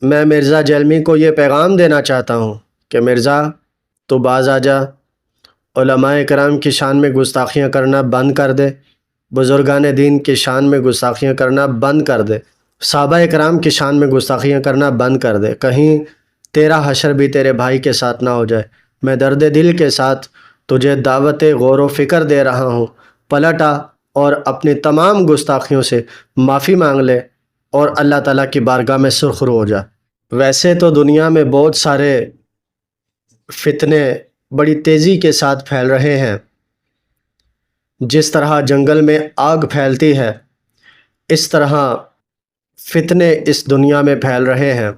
میں مرزا جیلمی کو یہ پیغام دینا چاہتا ہوں کہ مرزا تو باز آ جا، علماء کرام کی شان میں گستاخیاں کرنا بند کر دے، بزرگان دین کی شان میں گستاخیاں کرنا بند کر دے، صحابہ کرام کی شان میں گستاخیاں کرنا بند کر دے، کہیں تیرا حشر بھی تیرے بھائی کے ساتھ نہ ہو جائے۔ میں درد دل کے ساتھ تجھے دعوت غور و فکر دے رہا ہوں، پلٹ آ اور اپنی تمام گستاخیوں سے معافی مانگ لے اور اللہ تعالیٰ کی بارگاہ میں سرخرو ہو جا۔ ویسے تو دنیا میں بہت سارے فتنے بڑی تیزی کے ساتھ پھیل رہے ہیں، جس طرح جنگل میں آگ پھیلتی ہے اس طرح فتنے اس دنیا میں پھیل رہے ہیں۔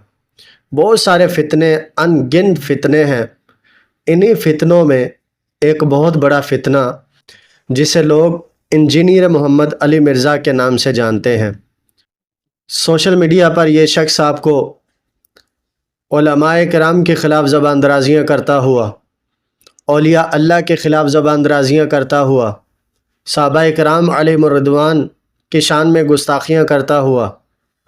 بہت سارے فتنے، ان گنت فتنے ہیں۔ انہی فتنوں میں ایک بہت بڑا فتنہ جسے لوگ انجینئر محمد علی مرزا کے نام سے جانتے ہیں، سوشل میڈیا پر یہ شخص آپ کو علماء کرام کے خلاف زبان درازیاں کرتا ہوا، اولیاء اللہ کے خلاف زبان درازیاں کرتا ہوا، صحابہ کرام علیہم الرضوان کی شان میں گستاخیاں کرتا ہوا،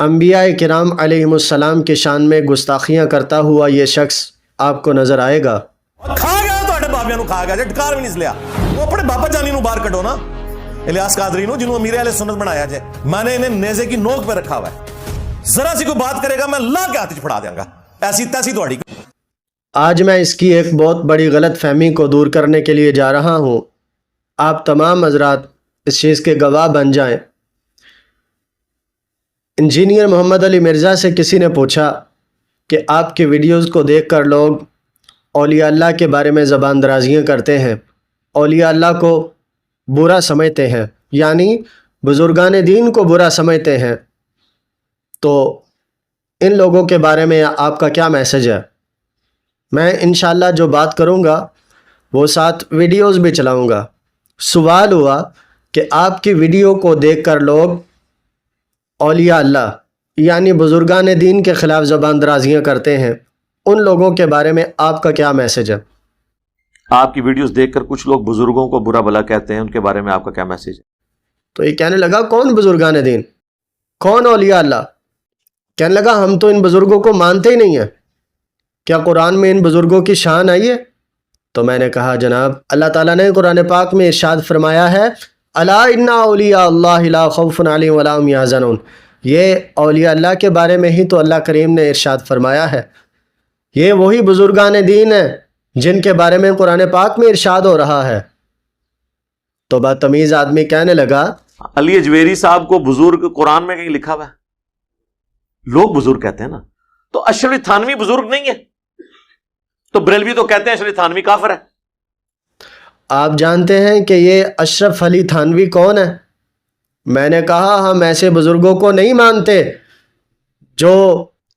انبیاء کرام علیہم السلام کی شان میں گستاخیاں کرتا ہوا یہ شخص آپ کو نظر آئے گا۔ کھا گیا تواڈے بابیاں نو، کھا گیا جے، ڈکار بھی نہیں لیا۔ وہ اپنے بابا جانی نو باہر کڈو نا، الیاس قادری نو، جنہوں امیر اہل سنت بنایا جائے۔ میں نے انہیں نیزے کی نوک پہ رکھا ہوا ہے، ذرا سی کوئی بات کرے گا میں اللہ کے ہاتھ پھڑا دیاں گا، ایسی تیسی تواڈی۔ آج میں اس کی ایک بہت بڑی غلط فہمی کو دور کرنے کے لیے جا رہا ہوں، آپ تمام حضرات اس چیز کے گواہ بن جائیں۔ انجینئر محمد علی مرزا سے کسی نے پوچھا کہ آپ کی ویڈیوز کو دیکھ کر لوگ اولیاء اللہ کے بارے میں زبان درازیاں کرتے ہیں، اولیاء اللہ کو برا سمجھتے ہیں، یعنی بزرگان دین کو برا سمجھتے ہیں، تو ان لوگوں کے بارے میں آپ کا کیا میسج ہے؟ میں انشاءاللہ جو بات کروں گا وہ ساتھ ویڈیوز بھی چلاؤں گا۔ سوال ہوا کہ آپ کی ویڈیو کو دیکھ کر لوگ اولیاء اللہ یعنی بزرگان دین کے خلاف زبان درازیاں کرتے ہیں، ان لوگوں کے بارے میں آپ کا کیا میسج ہے؟ آپ کی ویڈیوز دیکھ کر کچھ لوگ بزرگوں کو برا بھلا کہتے ہیں، ان کے بارے میں آپ کا کیا میسج ہے؟ تو یہ کہنے لگا کون بزرگان دین، کون اولیاء اللہ؟ کہنے لگا ہم تو ان بزرگوں کو مانتے ہی نہیں ہیں، کیا قرآن میں ان بزرگوں کی شان آئی ہے؟ تو میں نے کہا جناب اللہ تعالیٰ نے قرآن پاک میں ارشاد فرمایا ہے الا ان اولیاء اللہ لا خوف علیہم ولا هم یحزنون، یہ اولیاء اللہ کے بارے میں ہی تو اللہ کریم نے ارشاد فرمایا ہے، یہ وہی بزرگان دین ہیں جن کے بارے میں قرآن پاک میں ارشاد ہو رہا ہے۔ تو بدتمیز آدمی کہنے لگا علی اجویری صاحب کو بزرگ قرآن میں کہیں لکھا ہوا ہے؟ لوگ بزرگ کہتے ہیں نا، تو اشرف تھانوی بزرگ نہیں ہے؟ تو بریلوی تو کہتے ہیں اشرف تھانوی کافر ہے۔ آپ جانتے ہیں کہ یہ اشرف علی تھانوی کون ہے؟ میں نے کہا ہم ایسے بزرگوں کو نہیں مانتے جو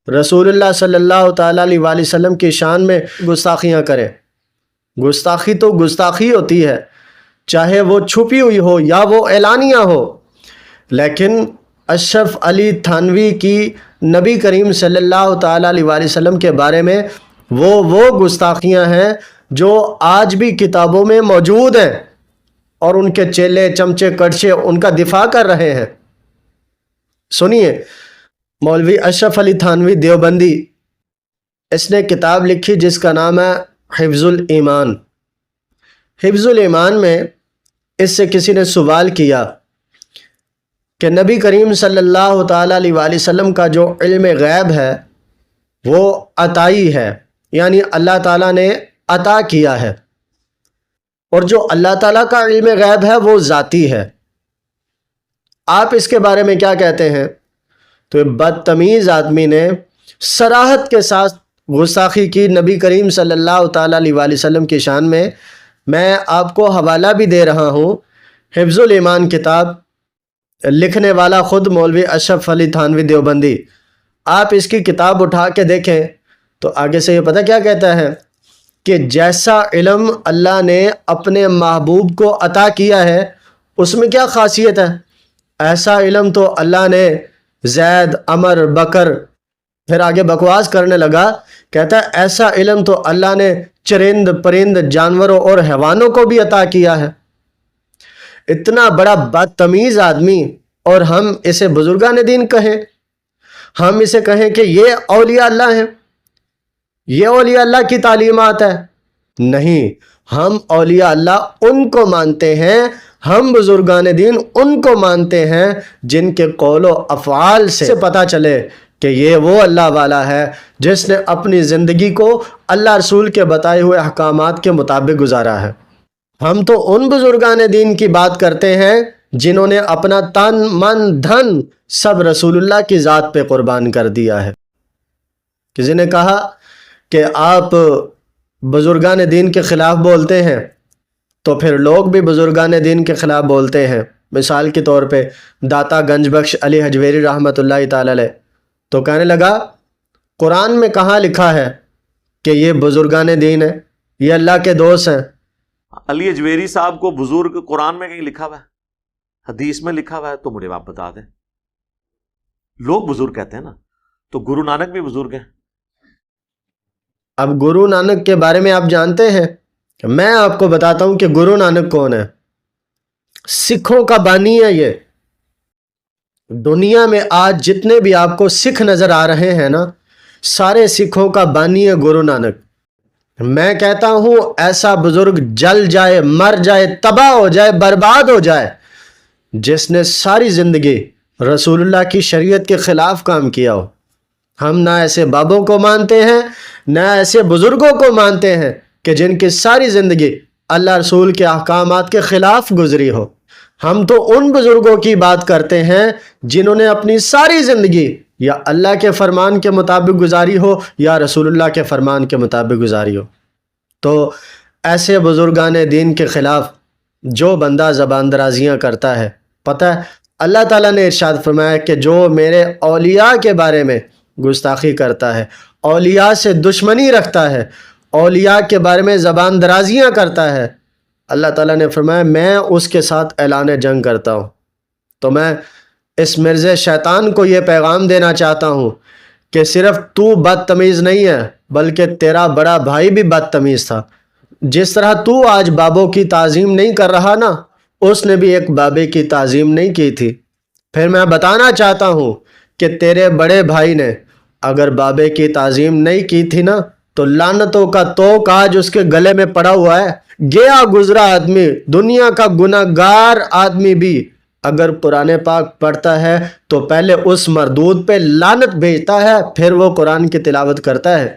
رسول اللہ صلی اللہ تعالیٰ علیہ وآلہ وسلم کی شان میں گستاخیاں کریں۔ گستاخی تو گستاخی ہوتی ہے، چاہے وہ چھپی ہوئی ہو یا وہ اعلانیہ ہو، لیکن اشرف علی تھانوی کی نبی کریم صلی اللہ تعالیٰ علیہ وآلہ وسلم کے بارے میں وہ گستاخیاں ہیں جو آج بھی کتابوں میں موجود ہیں، اور ان کے چیلے چمچے کڑچے ان کا دفاع کر رہے ہیں۔ سنیے، مولوی اشرف علی تھانوی دیوبندی، اس نے کتاب لکھی جس کا نام ہے حفظ الایمان۔ حفظ الایمان میں اس سے کسی نے سوال کیا کہ نبی کریم صلی اللہ تعالیٰ علیہ وآلہ وسلم کا جو علم غیب ہے وہ عطائی ہے، یعنی اللہ تعالیٰ نے عطا کیا ہے، اور جو اللہ تعالیٰ کا علم غیب ہے وہ ذاتی ہے، آپ اس کے بارے میں کیا کہتے ہیں؟ تو بدتمیز آدمی نے صراحت کے ساتھ گستاخی کی نبی کریم صلی اللہ تعالیٰ علیہ وآلہ وسلم کی شان میں۔ میں آپ کو حوالہ بھی دے رہا ہوں، حفظ الایمان کتاب، لکھنے والا خود مولوی اشرف علی تھانوی دیوبندی، آپ اس کی کتاب اٹھا کے دیکھیں تو آگے سے یہ پتہ کیا کہتا ہے کہ جیسا علم اللہ نے اپنے محبوب کو عطا کیا ہے اس میں کیا خاصیت ہے؟ ایسا علم تو اللہ نے زید، عمر، بکر، پھر آگے بکواس کرنے لگا، کہتا ہے ایسا علم تو اللہ نے چرند پرند جانوروں اور حیوانوں کو بھی عطا کیا ہے۔ اتنا بڑا بدتمیز آدمی اور ہم اسے بزرگان دین کہیں۔ ہم اسے کہیں کہ یہ اولیاء اللہ ہیں، یہ اولیاء اللہ کی تعلیمات ہے؟ نہیں، ہم اولیاء اللہ ان کو مانتے ہیں، ہم بزرگان دین ان کو مانتے ہیں جن کے قول و افعال سے پتہ چلے کہ یہ وہ اللہ والا ہے جس نے اپنی زندگی کو اللہ رسول کے بتائے ہوئے احکامات کے مطابق گزارا ہے۔ ہم تو ان بزرگان دین کی بات کرتے ہیں جنہوں نے اپنا تن من دھن سب رسول اللہ کی ذات پہ قربان کر دیا ہے۔ کسی نے کہا کہ آپ بزرگان دین کے خلاف بولتے ہیں، تو پھر لوگ بھی بزرگان دین کے خلاف بولتے ہیں۔ مثال کے طور پہ داتا گنج بخش علی حجویری رحمۃ اللہ تعالی علیہ تو کہنے لگا قرآن میں کہاں لکھا ہے کہ یہ بزرگان دین ہیں، یہ اللہ کے دوست ہیں؟ علی حجویری صاحب کو بزرگ قرآن میں کہیں لکھا ہوا ہے، حدیث میں لکھا ہوا ہے تو مجھے آپ بتا دیں۔ لوگ بزرگ کہتے ہیں نا، تو گرو نانک بھی بزرگ ہیں۔ اب گرو نانک کے بارے میں آپ جانتے ہیں؟ میں آپ کو بتاتا ہوں کہ گرو نانک کون ہے۔ سکھوں کا بانی ہے یہ۔ دنیا میں آج جتنے بھی آپ کو سکھ نظر آ رہے ہیں نا، سارے سکھوں کا بانی ہے گرو نانک۔ میں کہتا ہوں ایسا بزرگ جل جائے، مر جائے، تباہ ہو جائے، برباد ہو جائے، جس نے ساری زندگی رسول اللہ کی شریعت کے خلاف کام کیا ہو۔ ہم نہ ایسے بابوں کو مانتے ہیں، نہ ایسے بزرگوں کو مانتے ہیں کہ جن کی ساری زندگی اللہ رسول کے احکامات کے خلاف گزری ہو۔ ہم تو ان بزرگوں کی بات کرتے ہیں جنہوں نے اپنی ساری زندگی یا اللہ کے فرمان کے مطابق گزاری ہو یا رسول اللہ کے فرمان کے مطابق گزاری ہو۔ تو ایسے بزرگان دین کے خلاف جو بندہ زبان درازیاں کرتا ہے، پتہ ہے اللہ تعالیٰ نے ارشاد فرمایا کہ جو میرے اولیاء کے بارے میں گستاخی کرتا ہے، اولیاء سے دشمنی رکھتا ہے، اولیاء کے بارے میں زبان درازیاں کرتا ہے، اللہ تعالیٰ نے فرمایا میں اس کے ساتھ اعلان جنگ کرتا ہوں۔ تو میں اس مرزا شیطان کو یہ پیغام دینا چاہتا ہوں کہ صرف تو بدتمیز نہیں ہے بلکہ تیرا بڑا بھائی بھی بدتمیز تھا۔ جس طرح تو آج بابوں کی تعظیم نہیں کر رہا نا، اس نے بھی ایک بابے کی تعظیم نہیں کی تھی۔ پھر میں بتانا چاہتا ہوں کہ تیرے بڑے بھائی نے اگر بابے کی تعظیم نہیں کی تھی نا، تو لعنتوں کا توق آج اس کے گلے میں پڑا ہوا ہے۔ گیا گزرا آدمی، دنیا کا گناہگار آدمی بھی اگر قرآن پاک پڑھتا ہے تو پہلے اس مردود پہ لعنت بھیجتا ہے، پھر وہ قرآن کی تلاوت کرتا ہے۔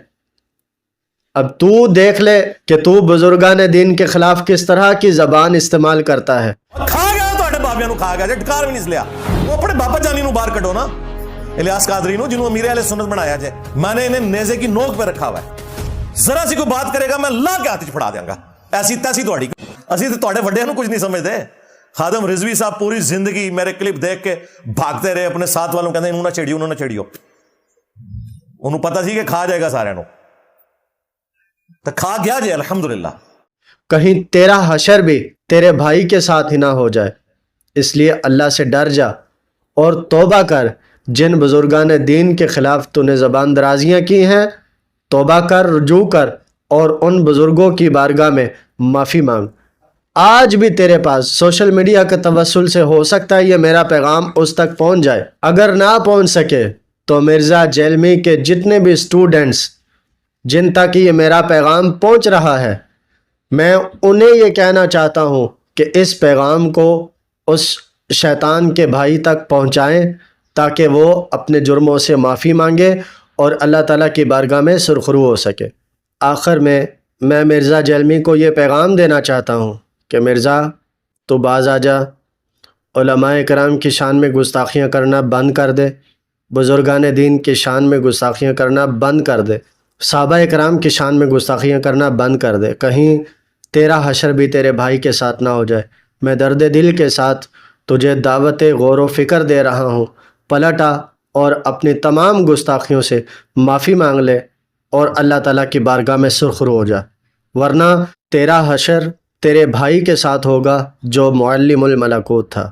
اب تو دیکھ لے کہ تو بزرگان دین کے خلاف کس طرح کی زبان استعمال کرتا ہے۔ کھا گیا تواڈے بابیاں نو، کھا گیا جے، ڈکار بھی نہیں سلیا۔ وہ اپنے بابا جانی نو باہر کڈو نا، الیاس قادری نو جنہوں امیر اہل سنت بنایا جائے۔ میں نے انہیں نیزے کی نوک پہ رکھا ہوا ہے، ذرا سی کوئی بات کرے گا میں لا کے ہاتھ چ پھڑا دیاں گا۔ ایسی تیسی تواڈی، اسی تے تواڈے وڈیاں نو کچھ نہیں سمجھتے۔ خادم رضوی صاحب پوری زندگی میرے کلپ دیکھ کے بھاگتے رہے، اپنے ساتھ والوں کہتے انہوں نہ چھیڑیو، انہوں نہ چھیڑیو۔ انہوں پتہ سی کہ کھا جائے گا سارے نو، تو کھا گیا جے الحمدللہ۔ کہیں تیرا حشر بھی تیرے بھائی کے ساتھ ہی نہ ہو جائے، اس لیے اللہ سے ڈر جا اور توبہ کر۔ جن بزرگان دین کے خلاف تو نے زبان درازیاں کی ہیں، توبہ کر، رجوع کر اور ان بزرگوں کی بارگاہ میں معافی مانگ۔ آج بھی تیرے پاس سوشل میڈیا کے توسل سے ہو سکتا ہے یہ میرا پیغام اس تک پہنچ جائے۔ اگر نہ پہنچ سکے تو مرزا جیلمی کے جتنے بھی اسٹوڈنٹس جن تک یہ میرا پیغام پہنچ رہا ہے، میں انہیں یہ کہنا چاہتا ہوں کہ اس پیغام کو اس شیطان کے بھائی تک پہنچائیں تاکہ وہ اپنے جرموں سے معافی مانگے اور اللہ تعالیٰ کی بارگاہ میں سرخرو ہو سکے۔ آخر میں مرزا جیلمی کو یہ پیغام دینا چاہتا ہوں کہ مرزا تو باز آ جا، علماء کرام کی شان میں گستاخیاں کرنا بند کر دے، بزرگان دین کی شان میں گستاخیاں کرنا بند کر دے، صحابہ کرام کی شان میں گستاخیاں کرنا بند کر دے۔ کہیں تیرا حشر بھی تیرے بھائی کے ساتھ نہ ہو جائے۔ میں درد دل کے ساتھ تجھے دعوت غور و فکر دے رہا ہوں، پلٹا اور اپنی تمام گستاخیوں سے معافی مانگ لے اور اللہ تعالیٰ کی بارگاہ میں سرخرو ہو جا، ورنہ تیرا حشر تیرے بھائی کے ساتھ ہوگا جو معلم الملکوت تھا۔